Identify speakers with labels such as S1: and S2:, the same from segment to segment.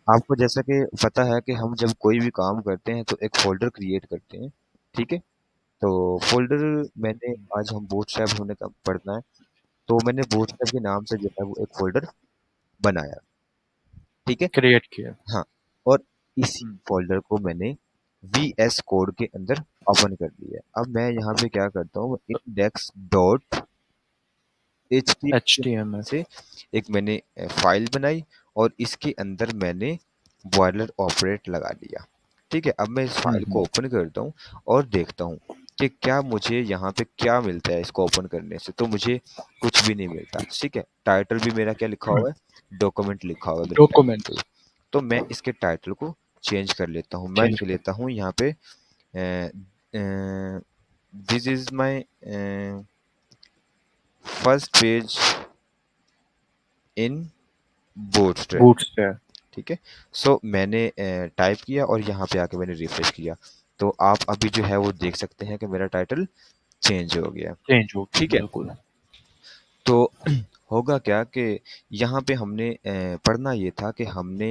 S1: आपको जैसा कि पता है कि हम जब कोई भी काम करते हैं तो एक फोल्डर क्रिएट करते हैं। ठीक है। तो फोल्डर मैंने आज हम बूटस्ट्रैप होने का पढ़ना है, तो मैंने बूटस्ट्रैप के नाम से जो है वो एक फोल्डर बनाया। ठीक है।
S2: क्रिएट किया।
S1: हाँ। और इसी फोल्डर को मैंने VS कोड के अंदर ओपन कर लिया। अब मैं यहाँ पे क्या करता हूँ, index dot
S2: H T M
S1: HTML
S2: L.
S1: से एक मैंने फाइल बनाई और इसके अंदर मैंने बॉयलर ऑपरेट लगा दिया। ठीक है। अब मैं इस फाइल को ओपन करता हूँ और देखता हूँ कि क्या मुझे यहाँ पे क्या मिलता है। इसको ओपन करने से तो मुझे कुछ भी नहीं मिलता। ठीक है। टाइटल भी मेरा क्या लिखा हुआ है, डॉक्यूमेंट लिखा हुआ है मेरे टाइटल पे।
S2: डॉक्यूमेंट्स
S1: तो मैं इसके टाइटल को चेंज कर लेता हूँ। मैं
S2: चेंज
S1: लिख
S2: कर।
S1: लेता हूँ यहाँ पे this is my first page in bootstrap.
S2: Bootstrap.
S1: ठीक है। सो मैंने टाइप किया और यहाँ पे आके मैंने रिफ्रेश किया। तो आप अभी जो है वो देख सकते हैं कि मेरा टाइटल चेंज हो गया।
S2: चेंज हो गया
S1: ठीक है।
S2: बिल्कुल।
S1: तो होगा क्या कि यहाँ पे हमने पढ़ना ये था कि हमने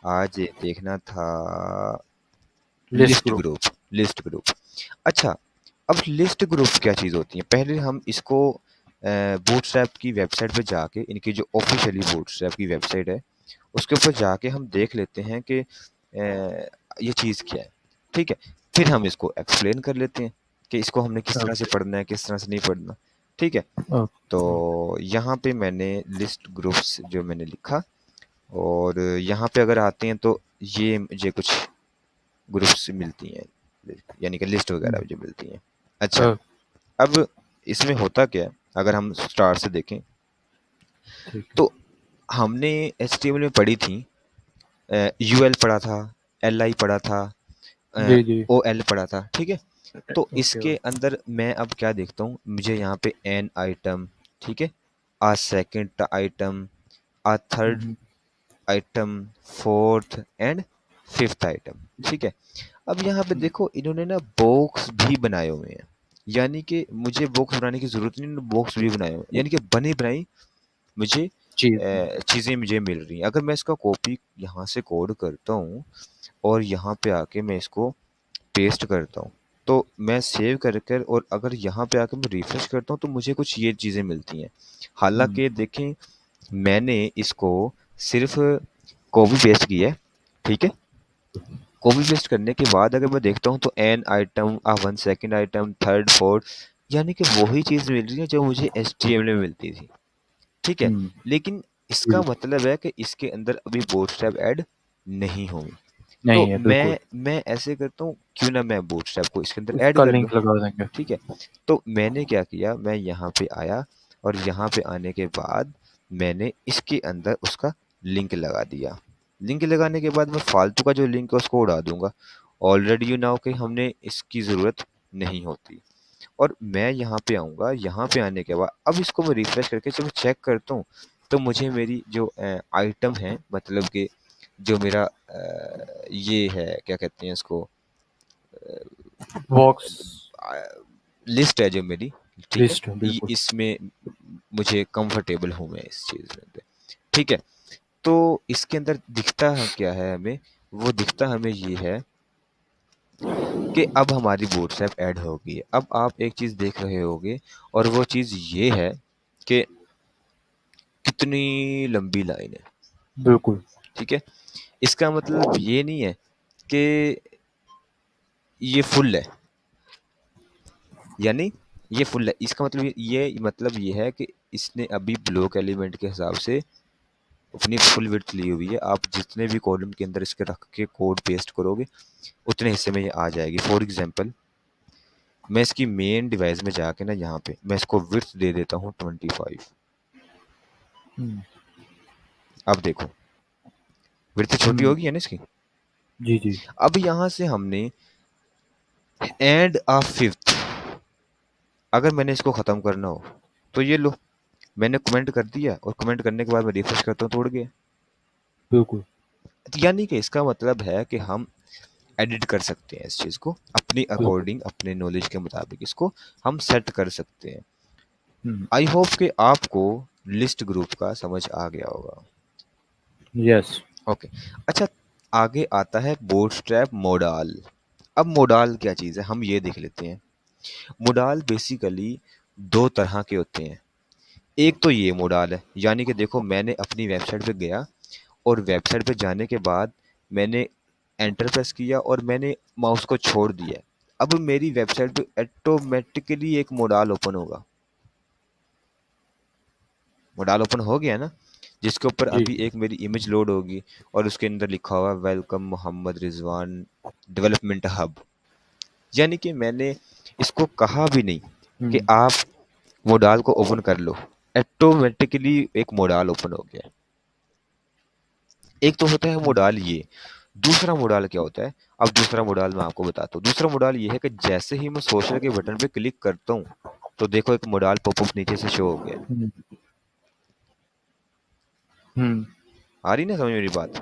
S1: आज देखना था
S2: list
S1: list
S2: group.
S1: Group. List group. अच्छा, अब लिस्ट ग्रुप क्या चीज़ होती है, पहले हम इसको बूटस्ट्रैप की वेबसाइट पे जाके, इनकी जो ऑफिशियली बूटस्ट्रैप की वेबसाइट है उसके ऊपर जाके हम देख लेते हैं कि ये चीज़ क्या है। ठीक है। फिर हम इसको एक्सप्लेन कर लेते हैं कि इसको हमने किस तरह से
S2: ओके।
S1: पढ़ना है, किस तरह से नहीं पढ़ना। ठीक है। तो
S2: ओके।
S1: यहाँ पे मैंने लिस्ट ग्रुप्स जो मैंने लिखा, और यहाँ पे अगर आते हैं तो ये मुझे कुछ ग्रुप्स मिलती हैं, यानी कि लिस्ट वगैरह जो मिलती हैं। अच्छा, अब इसमें होता क्या है, अगर हम स्टार से देखें
S2: ठीक है।
S1: तो हमने HTML में पढ़ी थी, UL पढ़ा था, LI पढ़ा था,
S2: जी जी।
S1: OL पढ़ा था। ठीक है। तो
S2: ओके
S1: इसके
S2: ओके।
S1: अंदर मैं अब क्या देखता हूँ, मुझे यहाँ पे एन आइटम, ठीक है, a second item, a third item, fourth and fifth item. ठीक है। अब यहाँ पे देखो इन्होंने ना बॉक्स भी बनाए हुए हैं, यानी कि मुझे बॉक्स बनाने की जरूरत नहीं, इन्होंने बॉक्स भी बनाए हुए हैं, यानी कि बनी बनाई मुझे
S2: चीज।
S1: चीज़ें मुझे मिल रही हैं। अगर मैं इसका कॉपी यहाँ से कोड करता हूँ और यहाँ पे आके मैं इसको पेस्ट करता हूँ, तो मैं सेव कर कर और अगर यहाँ पे आके मैं रिफ्रेश करता हूँ तो मुझे कुछ ये चीज़ें मिलती हैं। हालांकि देखें, मैंने इसको सिर्फ कॉपी पेस्ट किया है। ठीक है। कॉपी पेस्ट करने के बाद अगर मैं देखता हूँ तो an item, uh one second item, third fourth, यानी कि वही चीज़ मिल रही है जो मुझे HTML में मिलती थी। ठीक है। लेकिन इसका
S2: बिल्कुल।
S1: मतलब है कि इसके अंदर अभी बूटस्ट्रैप ऐड नहीं हुई। तो
S2: नहीं है बिल्कुल।
S1: मैं ऐसे करता हूँ, क्यों ना मैं बूटस्ट्रैप को इसके अंदर ऐड
S2: उसका
S1: कर दूँ।
S2: लिंक लगा देंगे।
S1: ठीक है। तो मैंने क्या किया, मैं यहाँ पे आया और यहाँ पे आने के बाद मैंने इसके अंदर उसका लिंक लगा दिया। लिंक लगाने के बाद मैं फालतू का जो लिंक है उसको उड़ा दूंगा। ऑलरेडी यू नाउ कि हमने इसकी ज़रूरत नहीं होती। और मैं यहाँ पे आऊँगा, यहाँ पे आने के बाद अब इसको मैं रिफ्रेश करके जब चेक करता हूँ तो मुझे मेरी जो आइटम है, मतलब कि जो मेरा ये है, क्या कहते हैं इसको,
S2: बॉक्स।
S1: लिस्ट है जो मेरी। ठीक है।
S2: लिस्ट बिल्कुल।
S1: इसमें मुझे कंफर्टेबल हूँ मैं इस चीज़ में। ठीक है। तो इसके अंदर दिखता है क्या है हमें, वो दिखता हमें ये है कि अब हमारी बूटस्ट्रैप ऐड हो गई है। अब आप एक चीज़ देख रहे होगे और वो चीज़ ये है कि कितनी लंबी लाइन है।
S2: बिल्कुल।
S1: ठीक है। इसका मतलब ये नहीं है कि ये फुल है, यानी ये फुल है, इसका मतलब ये मतलब ये है कि इसने अभी ब्लॉक एलिमेंट के हिसाब से अपनी फुल विड्थ ली हुई है। आप जितने भी कॉलम के अंदर इसके रख के कोड पेस्ट करोगे उतने हिस्से में ये आ जाएगी। फॉर एग्जांपल, मैं इसकी मेन डिवाइस में जाके ना, यहाँ पे मैं इसको विड्थ दे देता हूँ 25। अब देखो विड्थ छोटी होगी है ना इसकी।
S2: जी जी।
S1: अब यहाँ से हमने एंड अ फिफ्थ, अगर मैंने इसको ख़त्म करना हो तो ये लो, मैंने कमेंट कर दिया और कमेंट करने के बाद मैं रिफ्रेश करता हूँ तो उड़ गया।
S2: बिल्कुल।
S1: तो यानी कि इसका मतलब है कि हम एडिट कर सकते हैं इस चीज़ को अपनी
S2: बिल्कुल।
S1: अकॉर्डिंग, अपने नॉलेज के मुताबिक इसको हम सेट कर सकते हैं। आई होप कि आपको लिस्ट ग्रुप का समझ आ गया होगा।
S2: यस।
S1: ओके। अच्छा, आगे आता है बूटस्ट्रैप मोडाल। अब मोडाल क्या चीज़ है हम ये देख लेते हैं। मोडाल बेसिकली दो तरह के होते हैं। एक तो ये मोडाल है, यानी कि देखो मैंने अपनी वेबसाइट पे गया और वेबसाइट पे जाने के बाद मैंने एंटर प्रेस किया और मैंने माउस को छोड़ दिया। अब मेरी वेबसाइट पे ऑटोमेटिकली एक मोडाल ओपन होगा। मोडाल ओपन हो गया ना, जिसके ऊपर
S2: जी।
S1: अभी एक मेरी इमेज लोड होगी और उसके अंदर लिखा हुआ welcome Mohammad Rizwan development hub. यानी कि मैंने इसको कहा भी नहीं कि
S2: हुँ,
S1: आप मोडाल को ओपन कर लो, ऑटोमेटिकली एक मोडाल ओपन हो गया। एक तो होता है
S2: हुँ,
S1: मोडाल ये। दूसरा मोडाल क्या होता है? अब दूसरा मोडाल मैं आपको बताता हूँ। दूसरा मोडाल ये है कि जैसे ही मैं सोशल के बटन पे क्लिक करता हूँ तो देखो एक मोडाल पॉपअप नीचे से शो हो गया।
S2: हुँ, हुँ।
S1: आ रही ना समझ मेरी बात?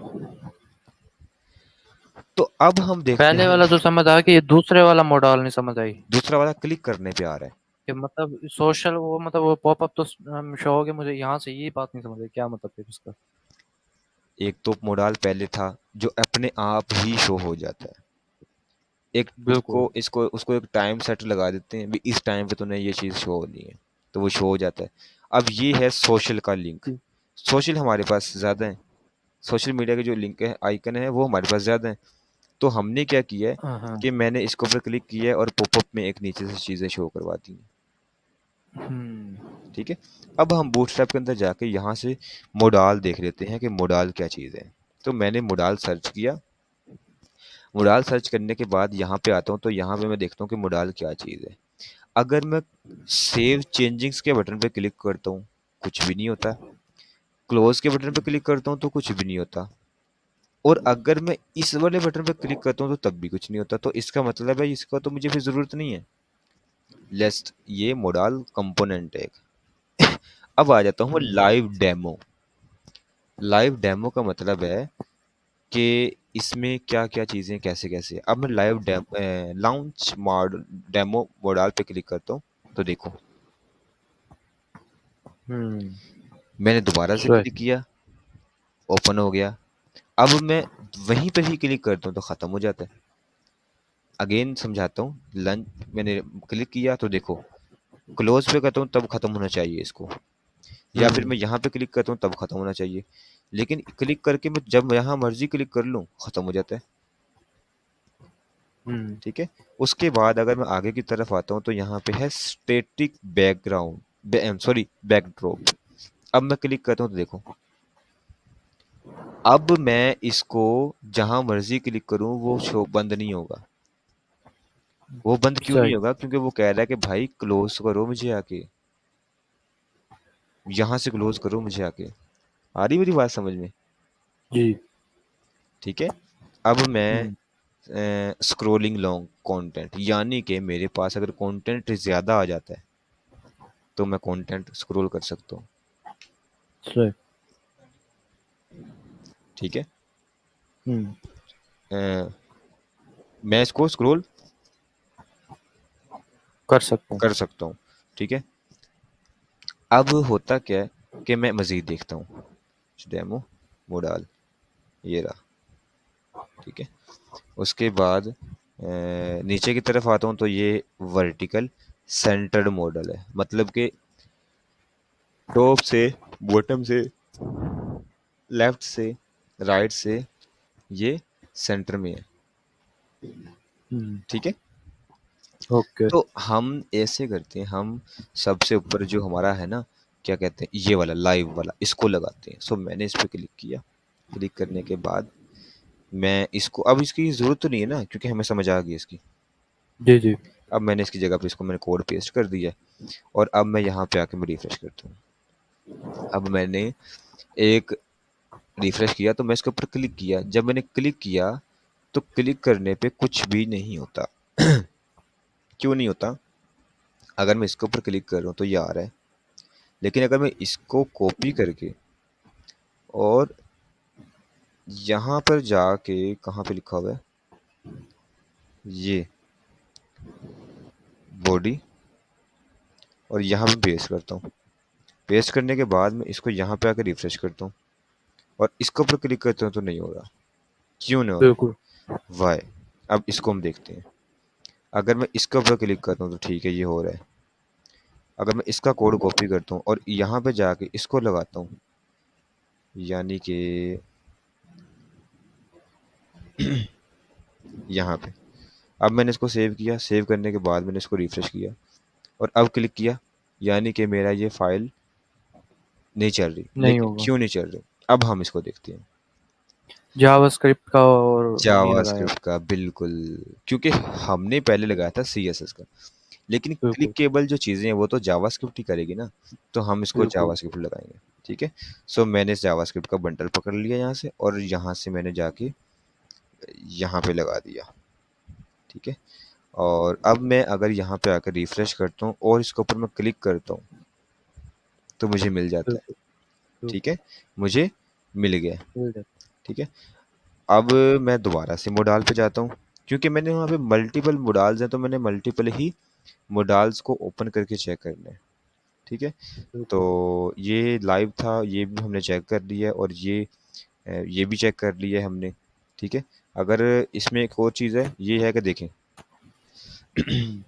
S1: तो अब हम देखते
S2: पहले
S1: हैं।
S2: वाला तो समझ आ गई, ये दूसरे वाला मॉडल नहीं समझ आई।
S1: दूसरा वाला क्लिक करने पे आ रहा है।
S2: कि मतलब सोशल वो मतलब वो पॉपअप तो शो हो गया, मुझे यहाँ से ये बात नहीं समझ आई, क्या मतलब है इसका?
S1: एक तो मोडाल पहले था जो अपने आप ही शो हो जाता है। एक उसको
S2: बिल्कुल।
S1: इसको उसको एक टाइम सेट लगा देते हैं भी, इस टाइम पे तूने ये चीज़ शो होनी है, तो वो शो हो जाता है। अब ये है सोशल का लिंक। सोशल हमारे पास ज़्यादा है, सोशल मीडिया के जो लिंक है आइकन है वो हमारे पास ज़्यादा है। तो हमने क्या किया है
S2: हाँ, हाँ।
S1: कि मैंने इसके ऊपर क्लिक किया है और पॉपअप में एक नीचे से चीज़ें शो करवा दी हैं।
S2: हुँ,
S1: ठीक है। अब हम बूटस्ट्रैप के अंदर जाके यहाँ से मोडाल देख लेते हैं कि मोडाल क्या चीज़ है। तो मैंने मोडाल सर्च किया। मोडाल सर्च करने के बाद यहाँ पे आता हूँ तो यहाँ पे मैं देखता हूँ कि मोडाल क्या चीज़ है। अगर मैं सेव चेंजिंग्स के बटन पे क्लिक करता हूँ कुछ भी नहीं होता। क्लोज के बटन पे क्लिक करता हूँ तो कुछ भी नहीं होता। और अगर मैं इस वाले बटन पे क्लिक करता हूँ तो तब भी कुछ नहीं होता। तो इसका मतलब है इसका तो मुझे फिर ज़रूरत नहीं है। लेस्ट ये मोडाल कंपोनेंट है एक। अब आ जाता हूँ मैं
S2: हुँ,
S1: लाइव डेमो। लाइव डेमो का मतलब है कि इसमें क्या-क्या चीज़ें कैसे-कैसे। अब मैं लॉन्च मॉड डेमो मोडाल पे क्लिक करता हूँ तो देखो
S2: हुँ।
S1: मैंने दोबारा से
S2: सही।
S1: क्लिक किया, ओपन हो गया। अब मैं वहीं पर ही क्लिक करता हूँ तो ख़त्म हो जाता है। अगेन समझाता हूँ, लंच मैंने क्लिक किया तो देखो क्लोज़ पे करता हूँ तब ख़त्म होना चाहिए इसको, या फिर
S2: हुँ,
S1: मैं यहाँ पे क्लिक करता हूँ तब ख़त्म होना चाहिए। लेकिन क्लिक करके मैं जब यहाँ मर्ज़ी क्लिक कर लूँ, ख़त्म हो जाता है।
S2: हुँ,
S1: ठीक है? उसके बाद अगर मैं आगे की तरफ आता हूँ तो यहाँ पे है स्टैटिक बैकग्राउंड सॉरी बैकड्रॉप। अब मैं क्लिक करता हूँ तो देखो, अब मैं इसको जहाँ मर्ज़ी क्लिक करूँ वो शो बंद नहीं होगा। वो बंद क्यों नहीं
S2: सही।
S1: होगा? क्योंकि वो कह रहा है कि भाई क्लोज़ करो मुझे आके, यहाँ से क्लोज़ करो मुझे आके। आ रही मेरी बात समझ में?
S2: जी।
S1: ठीक है? अब मैं
S2: हुँ,
S1: स्क्रॉलिंग लॉन्ग कंटेंट, यानी कि मेरे पास अगर कंटेंट ज़्यादा आ जाता है तो मैं कंटेंट स्क्रॉल कर सकता हूँ।
S2: सही।
S1: ठीक है?
S2: हुँ,
S1: अ, मैं इसको स्क्रॉल
S2: कर सकता हूँ।
S1: कर सकता हूँ। ठीक है? अब होता क्या है कि मैं मज़ीद देखता हूँ। डेमो मोडाल ये रहा। ठीक है? उसके बाद नीचे की तरफ आता हूँ तो ये वर्टिकल सेंटर्ड मॉडल है। मतलब कि टॉप से, बॉटम से, लेफ्ट से, राइट से ये सेंटर में है।
S2: हुँ,
S1: ठीक है?
S2: ओके।
S1: तो हम ऐसे करते हैं, हम सबसे ऊपर जो हमारा है ना, क्या कहते हैं, ये वाला लाइव वाला इसको लगाते हैं। सो मैंने इस पे क्लिक किया। क्लिक करने के बाद मैं इसको, अब इसकी ज़रूरत तो नहीं है ना क्योंकि हमें समझ आ गई इसकी।
S2: जी, जी।
S1: अब मैंने इसकी जगह पे इसको मैंने कोड पेस्ट कर दिया और अब मैं यहाँ पे आके मैं रिफ्रेश करता हूँ। अब मैंने एक रिफ्रेश किया तो मैं इसके ऊपर क्लिक किया। जब मैंने क्लिक किया तो क्लिक करने पे कुछ भी नहीं होता। क्यों नहीं होता? अगर मैं इसके ऊपर क्लिक कर रहा हूँ तो ये आ रहा है, लेकिन अगर मैं इसको कॉपी करके और यहाँ पर जाके कहाँ पे लिखा हुआ है ये बॉडी, और यहाँ पे पेस्ट करता हूँ। पेस्ट करने के बाद मैं इसको यहाँ पे आकर रिफ्रेश करता हूँ और इसके ऊपर क्लिक करता हूँ तो नहीं हो रहा। क्यों नहीं हो
S2: बिल्कुल।
S1: रहा? वाई? अब इसको हम देखते हैं। अगर मैं इसके ऊपर क्लिक करता हूँ तो ठीक है, ये हो रहा है। अगर मैं इसका कोड कॉपी करता हूँ और यहाँ पे जाके इसको लगाता हूँ, यानी कि यहाँ पे, अब मैंने इसको सेव किया, सेव करने के बाद मैंने इसको रिफ्रेश किया और अब क्लिक किया, यानी कि मेरा ये फाइल नहीं चल रही।
S2: नहीं
S1: लेकिन
S2: होगा।
S1: क्यों नहीं चल रही? अब हम इसको देखते हैं।
S2: जावास्क्रिप्ट का और नहीं लगाया।
S1: जावास्क्रिप्ट का, बिल्कुल। क्योंकि हमने पहले लगाया था सीएसएस का, लेकिन
S2: बिल्कुल
S1: क्लिकेबल जो चीज़ें हैं वो तो जावास्क्रिप्ट ही करेगी ना, तो हम इसको
S2: बिल्कुल।
S1: जावास्क्रिप्ट लगाएंगे। ठीक है। सो मैंने इस जावास्क्रिप्ट का बंडल पकड़ लिया यहाँ से, और यहाँ से मैंने जाके यहाँ पे लगा दिया। ठीक है। और अब मैं अगर यहाँ पे आकर रिफ्रेश करता हूँ और इसके ऊपर मैं क्लिक करता हूँ तो मुझे मिल जाता है।
S2: बिल्कुल
S1: ठीक
S2: बिल्कुल।
S1: है, मुझे मिल गया।
S2: मिल जाता
S1: ठीक है। अब मैं दोबारा से मोडाल पे जाता हूँ, क्योंकि मैंने वहाँ पे मल्टीपल मोडाल्स हैं, तो मैंने मल्टीपल ही मोडाल्स को ओपन करके चेक करना है। ठीक है।
S2: है। बिल्कुल।
S1: तो ये लाइव था, ये भी हमने चेक कर लिया, और ये भी चेक कर लिया है हमने। ठीक है। अगर इसमें एक और चीज़ है, ये है कि देखें।
S2: हम्म।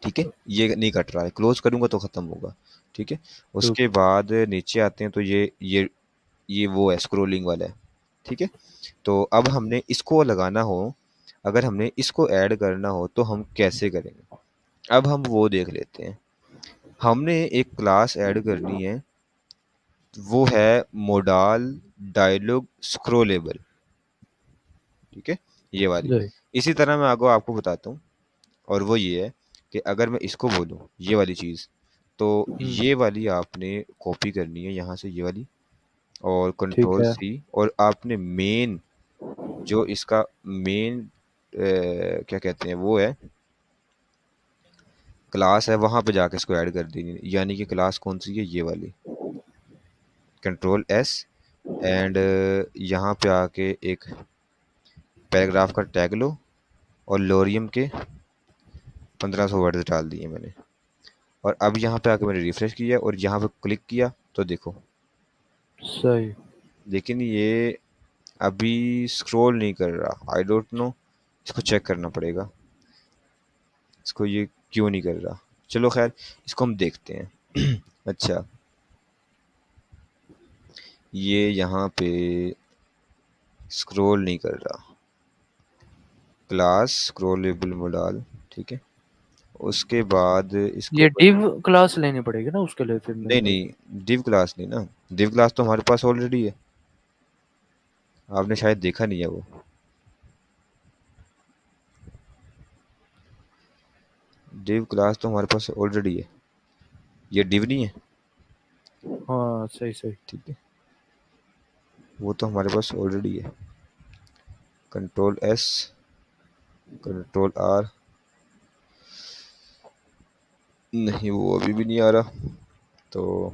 S1: ठीक है, ये नहीं कट रहा है, क्लोज करूंगा तो ख़त्म होगा। ठीक है। उसके
S2: बिल्कुल।
S1: बाद नीचे आते हैं तो ये वो है, स्क्रोलिंग वाला है। ठीक है। तो अब हमने इसको लगाना हो, अगर हमने इसको ऐड करना हो तो हम कैसे करेंगे? अब हम वो देख लेते हैं। हमने एक क्लास ऐड करनी है, वो है मोडाल डायलॉग स्क्रोलेबल। ठीक है, ये वाली।
S2: सही।
S1: इसी तरह मैं आगे आपको बताता हूँ, और वो ये है कि अगर मैं इसको बोलूँ ये वाली चीज़, तो
S2: हम्म।
S1: ये वाली आपने कॉपी करनी है यहाँ से, ये वाली, और
S2: ठीक
S1: कंट्रोल
S2: है।
S1: सी, और आपने मेन, जो इसका मेन क्या कहते हैं वो है, क्लास है, वहाँ पे जाके इसको ऐड कर देनी है। यानी कि क्लास कौन सी है? ये वाली, कंट्रोल एस, एंड यहाँ पे आके एक पैराग्राफ का टैग लो, और लोरियम के 1500 वर्ड्स डाल दिए मैंने। और अब यहाँ पे आके मैंने रिफ्रेश किया और यहाँ पे क्लिक किया तो देखो,
S2: सही।
S1: लेकिन ये अभी स्क्रॉल नहीं कर रहा। आई डोंट नो, इसको चेक करना पड़ेगा, इसको ये क्यों नहीं कर रहा। चलो खैर, इसको हम देखते हैं। अच्छा, ये यहाँ पे स्क्रॉल नहीं कर रहा, क्लास स्क्रॉलेबल मॉडल। ठीक है। उसके बाद इसको
S2: ये डिव क्लास लेनी पड़ेगी ना उसके लिए फिर मेरे
S1: नहीं
S2: ख्याल से।
S1: नहीं, डिव क्लास नहीं ना, डिव क्लास तो हमारे पास ऑलरेडी है, आपने शायद देखा नहीं है वो। डिव क्लास तो हमारे पास ऑलरेडी है, ये डिव नहीं है।
S2: हाँ सही सही।
S1: ठीक है, वो तो हमारे पास ऑलरेडी है। कंट्रोल एस, कंट्रोल आर, नहीं वो अभी भी नहीं आ रहा। तो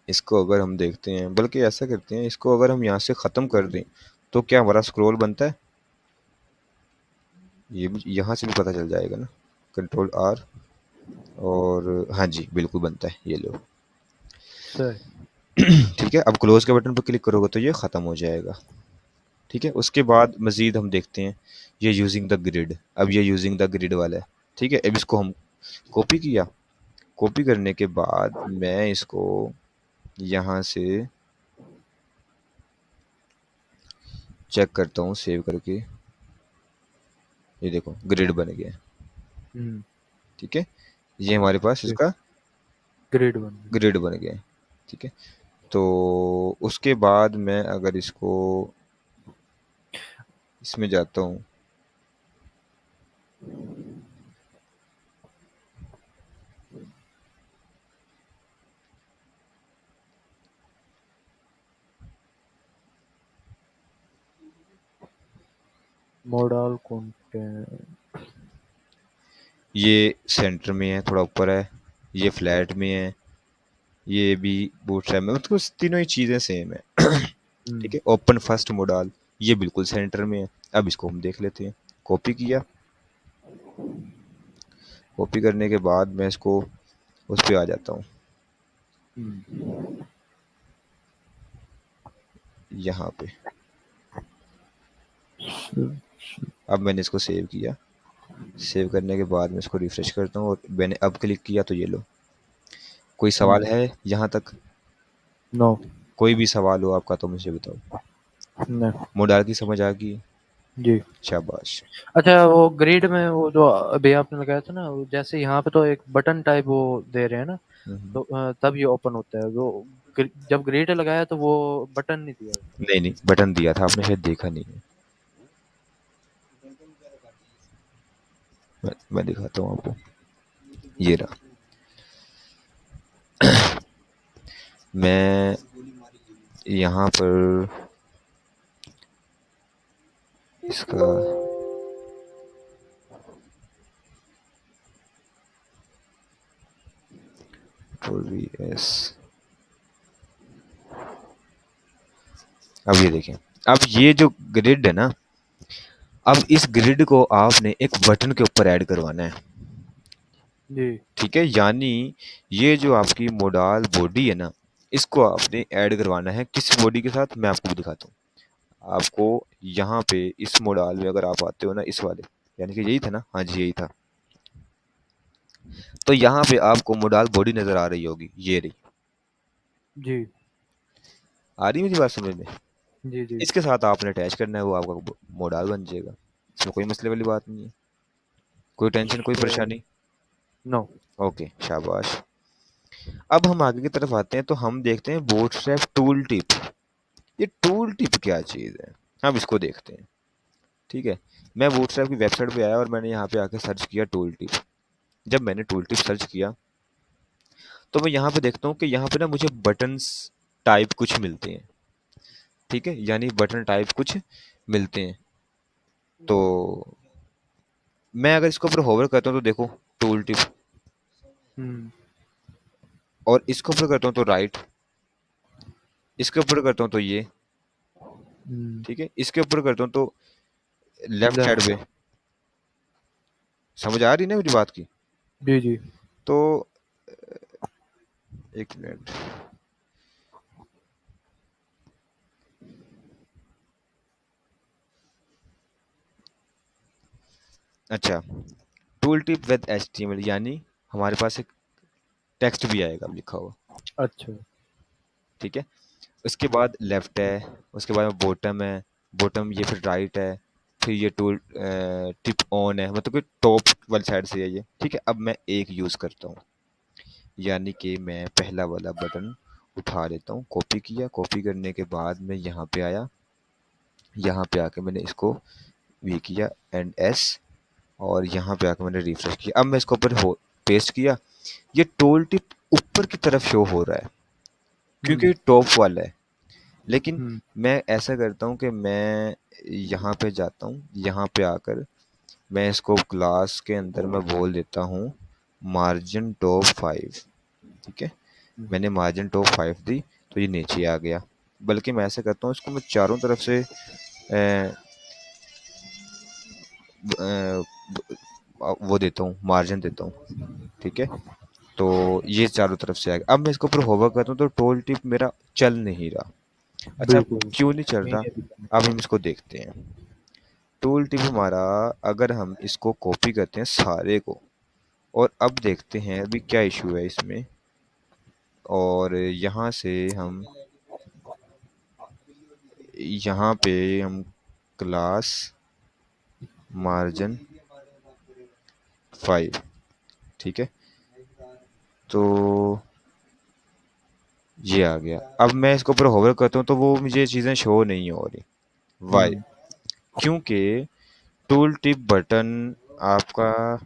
S1: इसको अगर हम देखते हैं, बल्कि ऐसा करते हैं, इसको अगर हम यहाँ से ख़त्म कर दें तो क्या हमारा स्क्रॉल बनता है? ये भी यहाँ से भी पता चल जाएगा ना। कंट्रोल आर, और हाँ जी बिल्कुल बनता है, ये लो।
S2: सही।
S1: ठीक है, अब क्लोज के बटन पर क्लिक करोगे तो ये ख़त्म हो जाएगा। ठीक है। उसके बाद मज़ीद हम देखते हैं, ये यूजिंग द ग्रिड। अब ये यूजिंग द ग्रिड वाला है। ठीक है। अब इसको हम कॉपी किया, कॉपी करने के बाद मैं इसको यहाँ से चेक करता हूँ सेव करके, ये देखो ग्रिड बन गया।
S2: हम्म।
S1: ठीक है, ये हमारे पास
S2: ठीक।
S1: इसका
S2: ग्रेड वन में।
S1: ग्रिड बन गया। ठीक है। तो उसके बाद मैं अगर इसको, इसमें जाता हूँ,
S2: मॉडल कंटेंट।
S1: ये सेंटर में है, थोड़ा ऊपर है, ये फ्लैट में है, ये भी बूटस्ट्रैप में, मतलब तीनों ही चीज़ें सेम है। ठीक
S2: हम्म।
S1: है। ओपन फर्स्ट मॉडल, ये बिल्कुल सेंटर में है। अब इसको हम देख लेते हैं। कॉपी किया, कॉपी करने के बाद मैं इसको उस पर आ जाता हूँ।
S2: हम्म।
S1: यहाँ पे। अब मैंने इसको सेव किया। सेव करने के बाद मैं इसको रिफ्रेश करता हूँ और मैंने अब क्लिक किया तो ये लो। कोई सवाल है यहाँ तक?
S2: नो।
S1: कोई भी सवाल हो आपका तो मुझे बताओ।
S2: नहीं।
S1: मोडाल की समझ आ गई?
S2: जी।
S1: शाबाश।
S2: अच्छा, वो ग्रिड में वो जो अभी आपने लगाया था ना, वो जैसे यहाँ पे तो एक बटन टाइप वो दे रहे हैं ना,
S1: हम्म।
S2: तो तब ये ओपन होता है वो। जब ग्रिड लगाया तो वो बटन नहीं दिया उसने।
S1: नहीं नहीं, बटन दिया था, आपने शायद देखा नहीं है। मैं दिखाता हूँ आपको। ये रहा। मैं यहाँ पर इसका एस। अब ये देखें। अब ये जो ग्रिड है ना, अब इस ग्रिड को आपने एक बटन के ऊपर ऐड करवाना है।
S2: जी।
S1: ठीक है, यानी ये जो आपकी मोडाल बॉडी है ना, इसको आपने ऐड करवाना है किस बॉडी के साथ, मैं आपको भी दिखाता हूँ। आपको यहाँ पे इस मोडाल में अगर आप आते हो ना, इस वाले, यानी कि यही था ना, हाँ जी यही था। तो यहाँ पे आपको मोडाल बॉडी नजर आ रही होगी, ये रही।
S2: जी।
S1: आ रही मेरी बात समझ में?
S2: जी। जी।
S1: इसके साथ आपने अटैच करना है, वो आपका मोडाल बन जाएगा। इसमें कोई मसले वाली बात नहीं है, कोई टेंशन कोई
S2: तो
S1: परेशानी।
S2: नो।
S1: ओके शाबाश। अब हम आगे की तरफ आते हैं तो हम देखते हैं बूटस्ट्रैप टूल टिप। ये टूल टिप क्या चीज़ है, हम इसको देखते हैं। ठीक है, मैं बूटस्ट्रैप की वेबसाइट पे आया और मैंने यहाँ पे आके सर्च किया टूल टिप। जब मैंने टूल टिप सर्च किया तो मैं यहाँ पे देखता हूँ कि यहाँ पे ना मुझे बटन्स टाइप कुछ मिलते हैं। ठीक है, यानी बटन टाइप कुछ मिलते हैं। तो मैं अगर इसके ऊपर होवर करता हूँ तो देखो टूल टिप,
S2: हम्म।
S1: और इसके ऊपर करता हूँ तो राइट, इसके ऊपर करता हूँ तो ये।
S2: हम्म।
S1: ठीक है, इसके ऊपर करता हूँ तो लेफ्ट साइड
S2: लेफ्ट।
S1: पे। समझ आ रही ना मेरी बात की?
S2: जी। जी।
S1: तो एक मिनट। अच्छा, टूल टिप विद एचटीएमएल, यानी हमारे पास एक टेक्स्ट भी आएगा अब लिखा हुआ।
S2: अच्छा।
S1: ठीक है, उसके बाद लेफ्ट है, उसके बाद बॉटम है, बॉटम ये फिर राइट है, फिर ये टूल टिप ऑन है, मतलब कि टॉप वाली साइड से है ये। ठीक है, अब मैं एक यूज़ करता हूँ, यानी कि मैं पहला वाला बटन उठा लेता हूँ। कॉपी किया, कॉपी करने के बाद मैं यहाँ पे आया, यहाँ पे आके मैंने इसको वी किया एंड एस, और यहाँ पे आके मैंने रिफ्रेश किया। अब मैं इसको ऊपर हो पेस्ट किया। ये टूल टिप ऊपर की तरफ शो हो रहा है
S2: हम्म।
S1: क्योंकि टॉप वाला है। लेकिन
S2: हम्म।
S1: मैं ऐसा करता हूँ कि मैं यहाँ पे जाता हूँ, यहाँ पे आकर मैं इसको क्लास के अंदर मैं बोल देता हूँ मार्जिन टॉप 5। ठीक है, मैंने मार्जिन टॉप 5 दी तो ये नीचे आ गया। बल्कि मैं ऐसा करता हूँ, इसको मैं चारों तरफ से वो देता हूँ, मार्जिन देता हूँ। ठीक है, तो ये चारों तरफ से आएगा। अब मैं इसके ऊपर होवर करता हूँ तो टोल टिप मेरा चल नहीं रहा। अच्छा,
S2: बिल्कुल।
S1: क्यों नहीं चल रहा?
S2: मेरे भी करना।
S1: अब हम इसको देखते हैं। टूल टिप हमारा, अगर हम इसको कॉपी करते हैं सारे को, और अब देखते हैं अभी क्या इशू है इसमें, और यहाँ से हम यहाँ पे हम क्लास मार्जिन 5। ठीक है, तो ये आ गया। अब मैं इसके ऊपर होवर करता हूँ तो वो मुझे चीज़ें शो नहीं हो रही। वाई?
S2: हम्म।
S1: क्योंकि टूल टिप बटन आपका,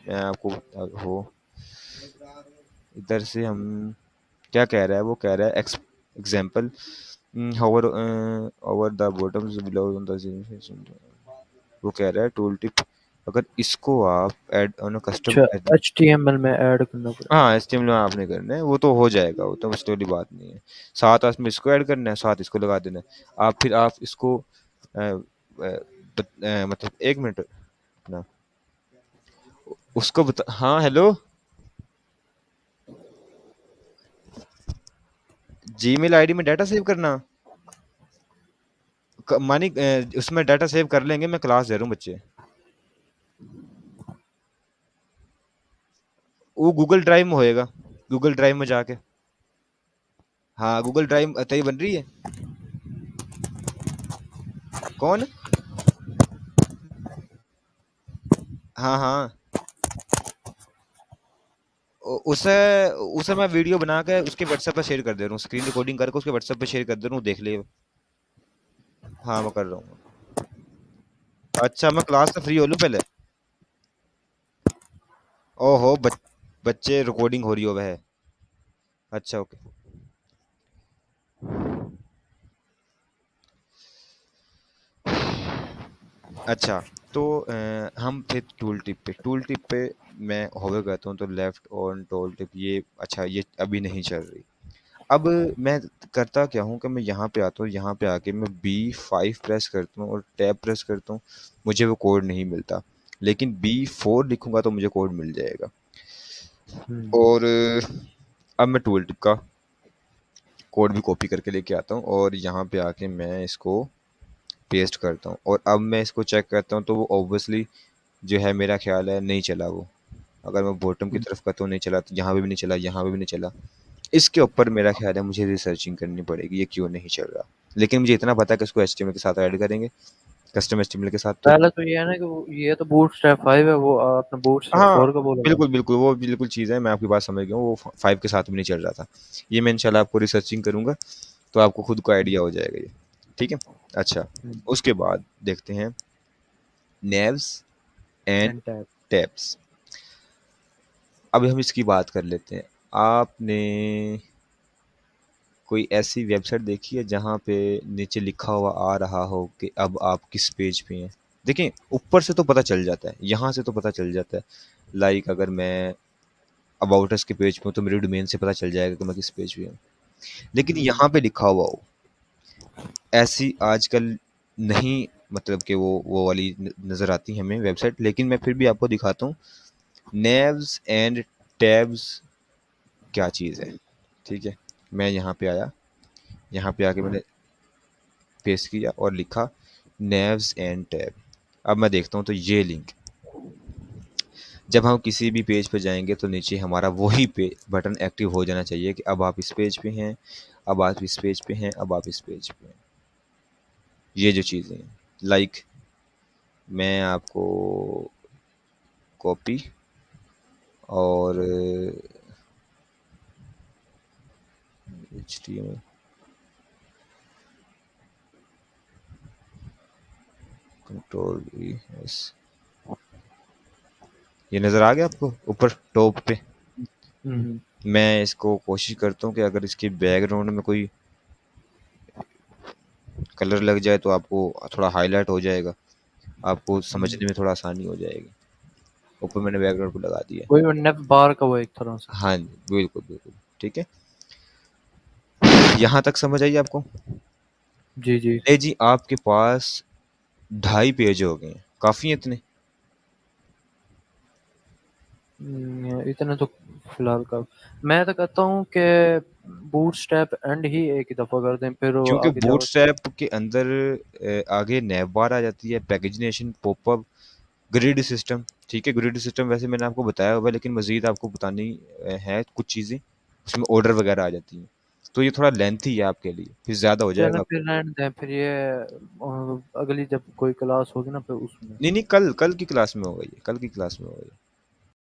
S1: मैं आपको हो इधर से हम क्या कह रहा है, वो कह रहा है example hover over the buttons below on the, वो कह रहा है टूल टिप अगर इसको आप ऐड ऑन कस्टम।
S2: अच्छा, HTML में ऐड करना पड़ेगा।
S1: हाँ, HTML में आपने करना है, वो तो हो जाएगा, वो तो मुश्किल वाली बात नहीं है। साथ में इसको ऐड करना है, साथ इसको लगा देना है। आप इसको मतलब एक मिनट ना, उसको बता। हाँ हेलो, जीमेल आईडी में डाटा सेव करना। मानी उसमें डाटा सेव कर लेंगे, मैं क्लास दे रहा हूँ बच्चे। वो गूगल ड्राइव में होएगा, गूगल ड्राइव में जाके। हाँ गूगल ड्राइव तय बन रही है। कौन? हाँ हाँ। उसे उसे मैं वीडियो बना के उसके व्हाट्सएप पे शेयर कर दे रहा हूँ, स्क्रीन रिकॉर्डिंग करके उसके व्हाट्सएप पे शेयर कर दे रहा हूँ, देख ले। हाँ मैं कर रहा हूँ। अच्छा मैं क्लास से फ्री हो लूँ पहले। ओहो बच्चे रिकॉर्डिंग हो रही हो वह। अच्छा ओके। अच्छा तो हम थे टूल टिप पे मैं होवे कहता हूँ तो लेफ्ट ऑन टूल टिप ये, अच्छा ये अभी नहीं चल रही। अब मैं करता क्या हूँ कि मैं यहाँ पे आता हूँ, यहाँ पे आके मैं B5 प्रेस करता हूँ और टैब प्रेस करता हूँ, मुझे वो कोड नहीं मिलता। लेकिन B4 लिखूंगा तो मुझे कोड मिल जाएगा। और अब मैं टूल टिप का कोड भी कॉपी करके लेके आता हूँ और यहाँ पे आके मैं इसको पेस्ट करता हूँ, और अब मैं इसको चेक करता हूँ तो वो ऑब्वियसली जो है मेरा ख्याल है नहीं चला वो। अगर मैं बॉटम की तरफ करता हूँ नहीं चला, तो यहाँ पे भी नहीं चला, यहाँ पे भी नहीं चला। इसके ऊपर मेरा ख्याल है मुझे रिसर्चिंग करनी पड़ेगी ये क्यों नहीं चल रहा। लेकिन मुझे इतना पता है कि इसको HTML के साथ ऐड करेंगे, कस्टम HTML के साथ तो।
S2: पहले तो ये है ना कि ये तो बूटस्ट्रैप 5 है, वो आपने बूटस्ट्रैप
S1: हाँ
S2: 4 का बोला था।
S1: बिल्कुल बिल्कुल, वो बिल्कुल चीज़ है, मैं आपकी बात समझ गया हूँ, वो 5 के साथ भी नहीं चल रहा था। ये मैं इंशाल्लाह आपको रिसर्चिंग करूंगा तो आपको खुद को आइडिया हो जाएगा ये। ठीक है। अच्छा उसके बाद देखते हैं Neves and
S2: and tab.
S1: Tabs. अब हम इसकी बात कर लेते हैं। आपने कोई ऐसी वेबसाइट देखी है जहाँ पे नीचे लिखा हुआ आ रहा हो कि अब आप किस पेज पे हैं? देखें ऊपर से तो पता चल जाता है, यहाँ से तो पता चल जाता है। लाइक अगर मैं अबाउट अस के पेज पे हूँ तो मेरे डोमेन से पता चल जाएगा कि मैं किस पेज पे हूँ। लेकिन यहाँ पे लिखा हुआ हो, ऐसी आजकल नहीं, मतलब कि वो वाली नज़र आती है हमें वेबसाइट, लेकिन मैं फिर भी आपको दिखाता हूँ। नेव्स एंड टैब्स क्या चीज़ है। ठीक है। मैं यहाँ पे आया, यहाँ पे आके मैंने पेस्ट किया और लिखा नेव्स एंड टैब। अब मैं देखता हूँ तो ये लिंक, जब हम किसी भी पेज पे जाएंगे तो नीचे हमारा वही पे बटन एक्टिव हो जाना चाहिए कि अब आप इस पेज पे हैं, अब आप इस पेज पे हैं, अब आप इस पेज पे हैं। ये जो चीज़ें हैं, लाइक मैं आपको कॉपी और HTML Ctrl+E ये नज़र आ गया आपको ऊपर टॉप पे। मैं इसको कोशिश करता हूँ कि अगर इसके बैकग्राउंड में कोई कलर लग जाए तो आपको थोड़ा हाईलाइट हो जाएगा, आपको समझने में थोड़ा आसानी हो जाएगी। ऊपर मैंने बैकग्राउंड को लगा दिया।
S2: वही नेव बार का वो एक तरह से।
S1: हाँ जी बिल्कुल बिल्कुल। ठीक है। यहाँ तक समझ आई आपको?
S2: जी जी।
S1: ले जी आपके पास 2.5 पेज हो गए हैं, काफ़ी हैं इतने?
S2: इतने तो फिलहाल का मैं तो कहता हूँ कि बूटस्ट्रैप एंड ही एक ही दफा कर दें, फिर वो
S1: क्योंकि
S2: आगे जावा।
S1: बूटस्ट्रैप के अंदर आगे नैव बार आ जाती है, पैकेजिनेशन, पॉपअप, ग्रिड सिस्टम। ठीक है, ग्रिड सिस्टम वैसे मैंने आपको बताया हुआ है, लेकिन मजीद आपको बतानी है कुछ चीज़ें, उसमें ऑर्डर वगैरह आ जाती हैं। तो ये थोड़ा लेंथी है आपके लिए, फिर ज़्यादा हो
S2: चलो
S1: जाएगा
S2: फिर
S1: आपका।
S2: रहने दें, फिर ये अगली जब कोई क्लास होगी ना फिर उसमें।
S1: नहीं नहीं, कल कल की क्लास में होगा, ये कल की क्लास में होगा ये।